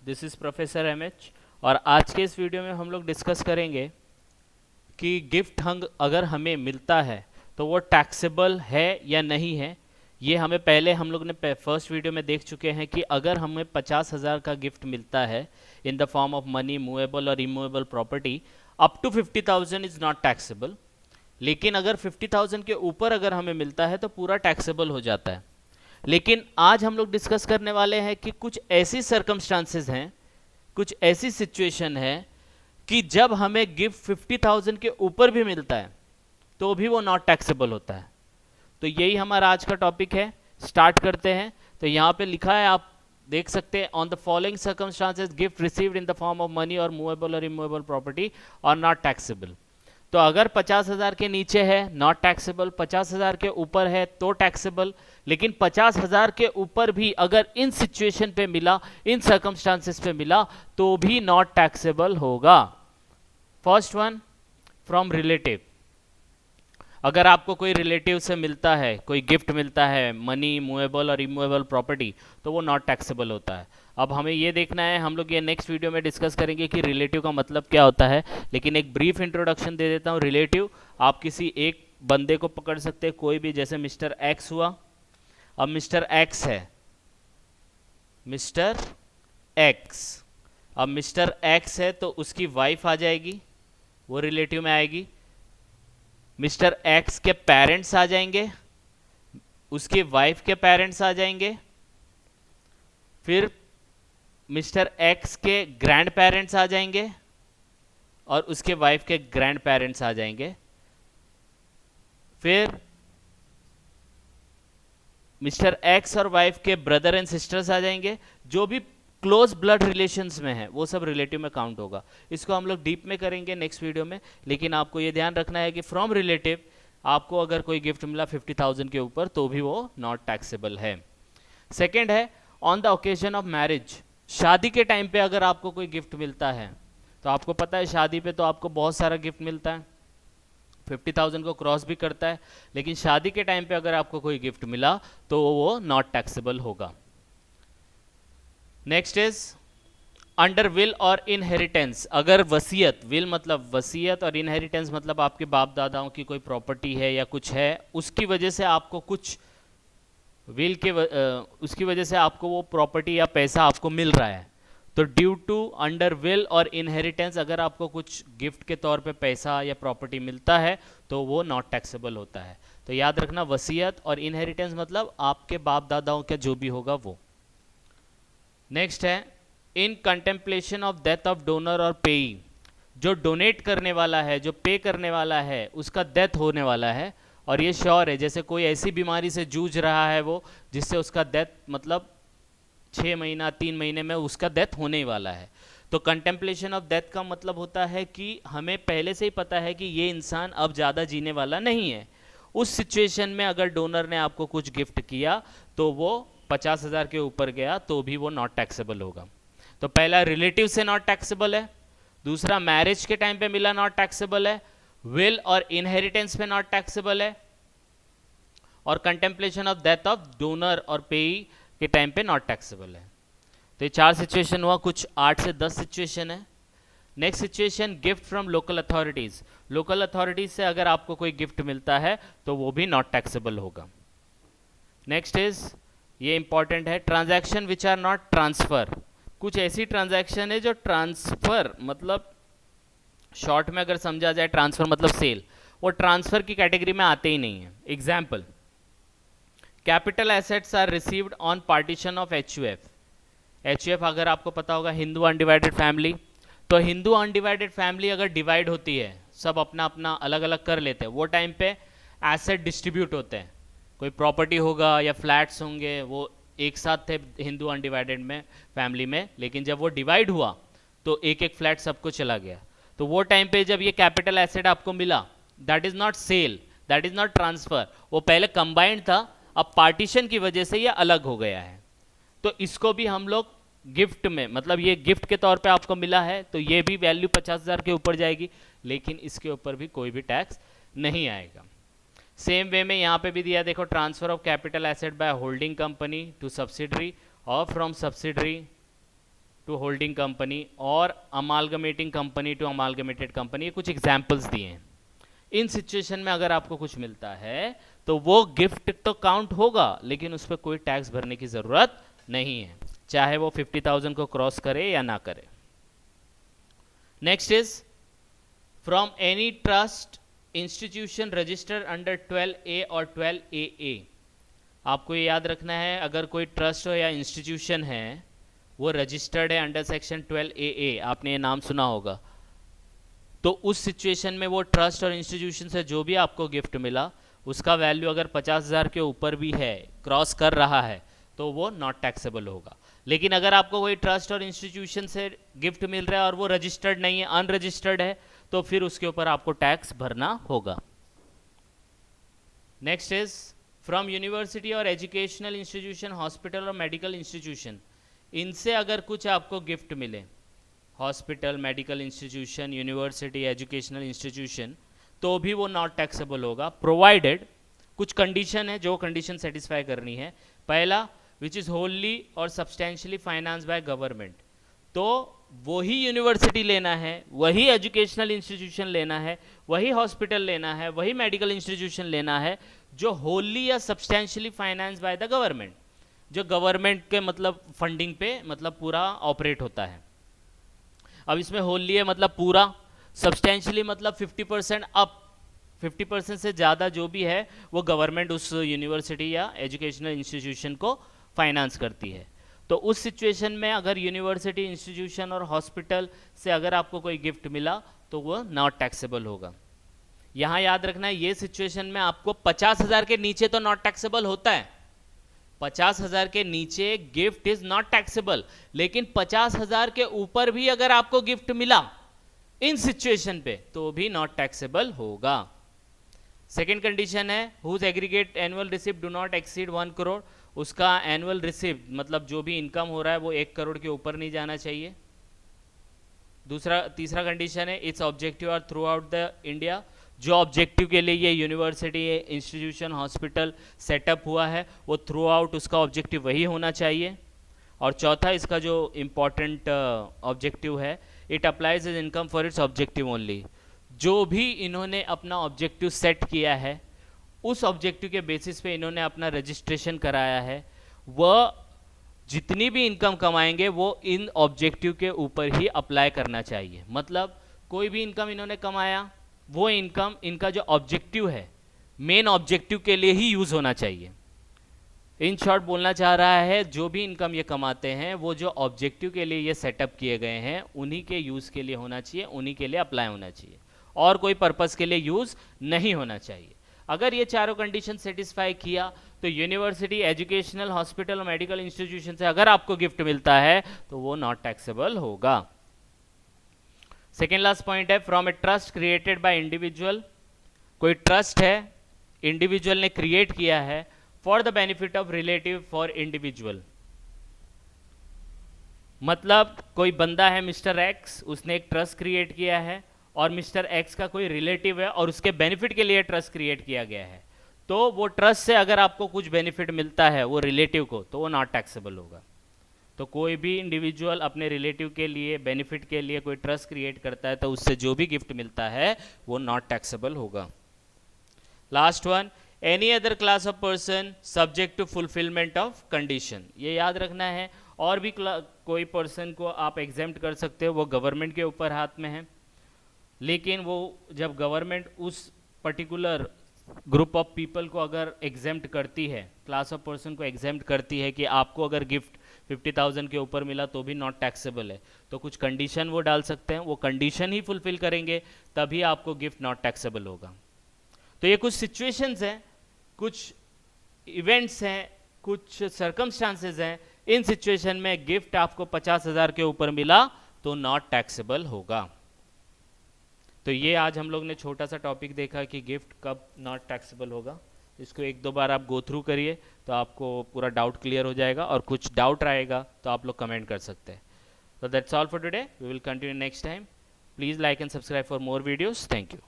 This is professor M H. और आज के इस वीडियो में हम लोग डिस्कस करेंगे कि गिफ्ट हंग अगर हमें मिलता है तो वो टैक्सेबल है या नहीं है। ये हमें पहले हम लोग ने फर्स्ट वीडियो में देख चुके हैं कि अगर हमें 50,000 का गिफ्ट मिलता है in the form of money, movable और immovable property, up to 50,000 is not taxable. लेकिन अगर 50,000 के ऊपर अगर हमें मिलता है तो पूरा टैक्सेबल हो जाता है। लेकिन आज हम लोग डिस्कस करने वाले हैं कि कुछ ऐसी सर्कमस्टांसेस हैं, कुछ ऐसी सिचुएशन है कि जब हमें गिफ्ट 50,000 के ऊपर भी मिलता है तो भी वो नॉट टैक्सेबल होता है। तो यही हमारा आज का टॉपिक है। स्टार्ट करते हैं। तो यहाँ पे लिखा है, आप देख सकते हैं, on the following circumstances gift received in the form of money और मूवेबल और immovable property are not taxable. तो अगर 50,000 के नीचे है नॉट टैक्सेबल, 50,000 के ऊपर है तो टैक्सेबल। लेकिन 50,000 के ऊपर भी अगर इन सिचुएशन पे मिला, इन सर्कमस्टांसेस पे मिला, तो भी नॉट टैक्सेबल होगा। First one, from relative. अगर आपको कोई रिलेटिव से मिलता है, कोई गिफ्ट मिलता है, मनी, मूवेबल और इमूवेबल प्रॉपर्टी, तो वो नॉट टैक्सेबल होता है। अब हमें ये देखना है, हम लोग ये नेक्स्ट वीडियो में डिस्कस करेंगे कि रिलेटिव का मतलब क्या होता है। लेकिन एक ब्रीफ इंट्रोडक्शन दे देता हूँ। रिलेटिव, आप किसी एक बंदे को पकड़ सकते हैं, कोई भी, जैसे मिस्टर एक्स हुआ। अब मिस्टर एक्स है, मिस्टर एक्स। अब मिस्टर एक्स है तो उसकी वाइफ आ जाएगी, वो रिलेटिव में आएगी। मिस्टर एक्स के पेरेंट्स आ जाएंगे, उसके वाइफ के पेरेंट्स आ जाएंगे। फिर मिस्टर एक्स के ग्रैंड पेरेंट्स आ जाएंगे और उसके वाइफ के ग्रैंड पेरेंट्स आ जाएंगे। फिर मिस्टर एक्स और वाइफ के ब्रदर एंड सिस्टर्स आ जाएंगे। जो भी क्लोज ब्लड रिलेशंस में है वो सब रिलेटिव में काउंट होगा। इसको हम लोग डीप में करेंगे नेक्स्ट वीडियो में। लेकिन आपको ये ध्यान रखना है कि फ्रॉम रिलेटिव आपको अगर कोई गिफ्ट मिला 50,000 के ऊपर तो भी वो नॉट टैक्सेबल है। सेकेंड है, on the occasion of marriage. शादी के टाइम पे अगर आपको कोई गिफ्ट मिलता है, तो आपको पता है शादी पे तो आपको बहुत सारा गिफ्ट मिलता है, 50,000 को क्रॉस भी करता है। लेकिन शादी के टाइम पे अगर आपको कोई गिफ्ट मिला तो वो नॉट टैक्सेबल होगा। नेक्स्ट इज अंडर विल और इनहेरिटेंस। अगर वसीयत, विल मतलब वसीयत और इनहेरिटेंस मतलब आपके बाप दादाओं की कोई प्रॉपर्टी है या कुछ है, उसकी वजह से आपको कुछ विल के उसकी वजह से आपको वो प्रॉपर्टी या पैसा आपको मिल रहा है, तो ड्यू टू अंडर विल और इनहेरिटेंस अगर आपको कुछ गिफ्ट के तौर पे पैसा या प्रॉपर्टी मिलता है तो वो नॉट टैक्सेबल होता है। तो याद रखना, वसीयत और इनहेरिटेंस मतलब आपके बाप दादाओं का जो भी होगा वो। नेक्स्ट है, in contemplation of death of donor और पेई। जो डोनेट करने वाला है, जो पे करने वाला है, उसका डेथ होने वाला है और ये श्योर है, जैसे कोई ऐसी बीमारी से जूझ रहा है वो, जिससे उसका डेथ मतलब 6 महीना 3 महीने में उसका डेथ होने वाला है। तो कंटेम्पलेशन ऑफ डेथ का मतलब होता है कि हमें पहले से ही पता है कि ये इंसान अब ज़्यादा जीने वाला नहीं है। उस सिचुएशन में अगर डोनर ने आपको कुछ गिफ्ट किया तो वो 50,000 के ऊपर गया तो भी वो नॉट टैक्सेबल होगा। तो पहला रिलेटिव से नॉट टैक्सेबल है, दूसरा मैरिज के टाइम पे मिला नॉट टैक्सेबल है, विल और इनहेरिटेंस पे नॉट टैक्सेबल है, और contemplation of death of donor और पेई के टाइम पे नॉट टैक्सेबल है। तो ये 4 सिचुएशन हुआ, कुछ 8 से 10 सिचुएशन है। Next situation, gift from local authorities. Local authorities से अगर आपको कोई गिफ्ट मिलता है तो वो भी नॉट टैक्सेबल होगा। नेक्स्ट इज, ये इंपॉर्टेंट है, transaction which are not transfer. कुछ ऐसी ट्रांजैक्शन है जो ट्रांसफर मतलब शॉर्ट में अगर समझा जाए ट्रांसफर मतलब सेल, वो ट्रांसफर की कैटेगरी में आते ही नहीं है। Example, capital assets are received on partition of HUF. HUF अगर आपको पता होगा, हिंदू अनडिवाइडेड फैमिली। तो हिंदू अनडिवाइडेड फैमिली अगर डिवाइड होती है, सब अपना अपना अलग अलग कर लेते हैं, वो टाइम पे एसेट डिस्ट्रीब्यूट होते हैं। कोई प्रॉपर्टी होगा या फ्लैट्स होंगे, वो एक साथ थे हिंदू अनडिवाइडेड में फैमिली में, लेकिन जब वो डिवाइड हुआ तो एक एक फ्लैट सबको चला गया। तो वो टाइम पे जब ये कैपिटल एसेट आपको मिला, that is not sale, that is not transfer. वो पहले कंबाइंड था, अब पार्टीशन की वजह से ये अलग हो गया है। तो इसको भी हम लोग गिफ्ट में, मतलब ये गिफ्ट के तौर पे आपको मिला है तो ये भी वैल्यू 50,000 के ऊपर जाएगी, लेकिन इसके ऊपर भी कोई भी टैक्स नहीं आएगा। सेम वे में यहाँ पे भी दिया, देखो, transfer of capital asset by holding company to subsidiary और from subsidiary to holding company और amalgamating company to amalgamated company, ये कुछ एग्जाम्पल्स दिए हैं। इन सिचुएशन में अगर आपको कुछ मिलता है तो वो गिफ्ट तो काउंट होगा, लेकिन उस पर कोई टैक्स भरने की ज़रूरत नहीं है, चाहे वो 50,000 को क्रॉस करे या ना करे। Next is from any trust institution registered under 12A और 12AA। आपको ये याद रखना है, अगर कोई ट्रस्ट हो या इंस्टीट्यूशन है वो रजिस्टर्ड है अंडर सेक्शन 12AA, आपने ये नाम सुना होगा, तो उस सिचुएशन में वो ट्रस्ट और इंस्टीट्यूशन से जो भी आपको गिफ्ट मिला उसका वैल्यू अगर 50,000 के ऊपर भी है, क्रॉस कर रहा है, तो वो नॉट टैक्सेबल होगा। लेकिन अगर आपको कोई ट्रस्ट और इंस्टीट्यूशन से गिफ्ट मिल रहा है और वो रजिस्टर्ड नहीं है, अनरजिस्टर्ड है, तो फिर उसके ऊपर आपको टैक्स भरना होगा। नेक्स्ट इज फ्रॉम यूनिवर्सिटी और एजुकेशनल इंस्टीट्यूशन, हॉस्पिटल और मेडिकल इंस्टीट्यूशन, इनसे अगर कुछ आपको गिफ्ट मिले, hospital, medical institution, university, educational institution, तो भी वो नॉट टैक्सेबल होगा, प्रोवाइडेड कुछ कंडीशन है, जो कंडीशन सेटिस्फाई करनी है। पहला, विच इज़ होली और सब्सटेंशियली फाइनेंस बाय गवर्नमेंट, तो वही यूनिवर्सिटी लेना है, वही एजुकेशनल इंस्टीट्यूशन लेना है, वही हॉस्पिटल लेना है, वही मेडिकल इंस्टीट्यूशन लेना है जो होली या substantially finance by the government, जो गवर्नमेंट के मतलब फंडिंग पे मतलब पूरा ऑपरेट होता है। अब इसमें होली है मतलब पूरा, सब्सटेंशियली मतलब 50% अप, 50% से ज़्यादा जो भी है वो गवर्नमेंट उस यूनिवर्सिटी या एजुकेशनल इंस्टीट्यूशन को फाइनेंस करती है। तो उस सिचुएशन में अगर यूनिवर्सिटी, इंस्टीट्यूशन और हॉस्पिटल से अगर आपको कोई गिफ्ट मिला तो वो नॉट टैक्सेबल होगा। यहाँ याद रखना है, ये सिचुएशन में आपको 50,000 के नीचे तो नॉट टैक्सेबल होता है, 50,000 के नीचे गिफ्ट इज नॉट टैक्सेबल, लेकिन 50,000 के ऊपर भी अगर आपको गिफ्ट मिला इन सिचुएशन पे तो भी नॉट टैक्सेबल होगा। सेकेंड कंडीशन है whose aggregate annual receipt do not exceed 1 crore, उसका एनुअल रिसिप्ट मतलब जो भी इनकम हो रहा है वो 1 करोड़ के ऊपर नहीं जाना चाहिए। तीसरा कंडीशन है its objective are throughout the India, जो ऑब्जेक्टिव के लिए ये यूनिवर्सिटी, इंस्टीट्यूशन, हॉस्पिटल सेटअप हुआ है वो थ्रू आउट उसका ऑब्जेक्टिव वही होना चाहिए। और चौथा इसका जो इम्पॉर्टेंट ऑब्जेक्टिव है, it applies is income for its objective only, जो भी इन्होंने अपना ऑब्जेक्टिव सेट किया है उस ऑब्जेक्टिव के बेसिस पे इन्होंने अपना रजिस्ट्रेशन कराया है, वह जितनी भी इनकम कमाएंगे वो इन ऑब्जेक्टिव के ऊपर ही अप्लाई करना चाहिए। मतलब कोई भी इनकम इन्होंने कमाया, वो इनकम इनका जो ऑब्जेक्टिव है, मेन ऑब्जेक्टिव के लिए ही यूज़ होना चाहिए। इन शॉर्ट बोलना चाह रहा है, जो भी इनकम ये कमाते हैं वो जो ऑब्जेक्टिव के लिए ये सेटअप किए गए हैं उन्हीं के यूज़ के लिए होना चाहिए, उन्हीं के लिए अप्लाई होना चाहिए, और कोई पर्पज़ के लिए यूज़ नहीं होना चाहिए। अगर ये चारों कंडीशन सेटिस्फाई किया तो यूनिवर्सिटी, एजुकेशनल, हॉस्पिटल और मेडिकल इंस्टीट्यूशन से अगर आपको गिफ्ट मिलता है तो वो नॉट टैक्सेबल होगा। सेकेंड लास्ट पॉइंट है from a trust created by individual, कोई ट्रस्ट है इंडिविजुअल ने क्रिएट किया है for the benefit of relative for individual, मतलब कोई बंदा है मिस्टर एक्स, उसने एक ट्रस्ट क्रिएट किया है और मिस्टर एक्स का कोई रिलेटिव है और उसके बेनिफिट के लिए ट्रस्ट क्रिएट किया गया है, तो वो ट्रस्ट से अगर आपको कुछ बेनिफिट मिलता है वो रिलेटिव को, तो वो नॉट टैक्सेबल होगा। तो कोई भी इंडिविजुअल अपने रिलेटिव के लिए, बेनिफिट के लिए कोई ट्रस्ट क्रिएट करता है तो उससे जो भी गिफ्ट मिलता है वो नॉट टैक्सेबल होगा। Last one, any other class of person subject to fulfilment of condition, ये याद रखना है। और भी कोई पर्सन को आप एग्जेम्प्ट कर सकते हो, वो गवर्नमेंट के ऊपर हाथ में है, लेकिन वो जब गवर्नमेंट उस पर्टिकुलर ग्रुप ऑफ पीपल को अगर एग्जेम्प्ट करती है, क्लास ऑफ पर्सन को एग्जेम्प्ट करती है कि आपको अगर गिफ्ट 50,000 के ऊपर मिला तो भी नॉट टैक्सेबल है, तो कुछ कंडीशन वो डाल सकते हैं, वो कंडीशन ही फुलफिल करेंगे तभी आपको गिफ्ट नॉट टैक्सेबल होगा। तो ये कुछ सिचुएशंस हैं, कुछ इवेंट्स हैं, कुछ सर्कमस्टांसेस हैं, इन सिचुएशन में गिफ्ट आपको 50,000 के ऊपर मिला तो नॉट टैक्सेबल होगा। तो ये आज हम लोग ने छोटा सा टॉपिक देखा कि गिफ्ट कब नॉट टैक्सेबल होगा। इसको 1-2 बार आप गो थ्रू करिए तो आपको पूरा डाउट क्लियर हो जाएगा, और कुछ डाउट आएगा तो आप लोग कमेंट कर सकते हैं। तो that's all for today, we will continue next time. Please like and subscribe for more videos. Thank you.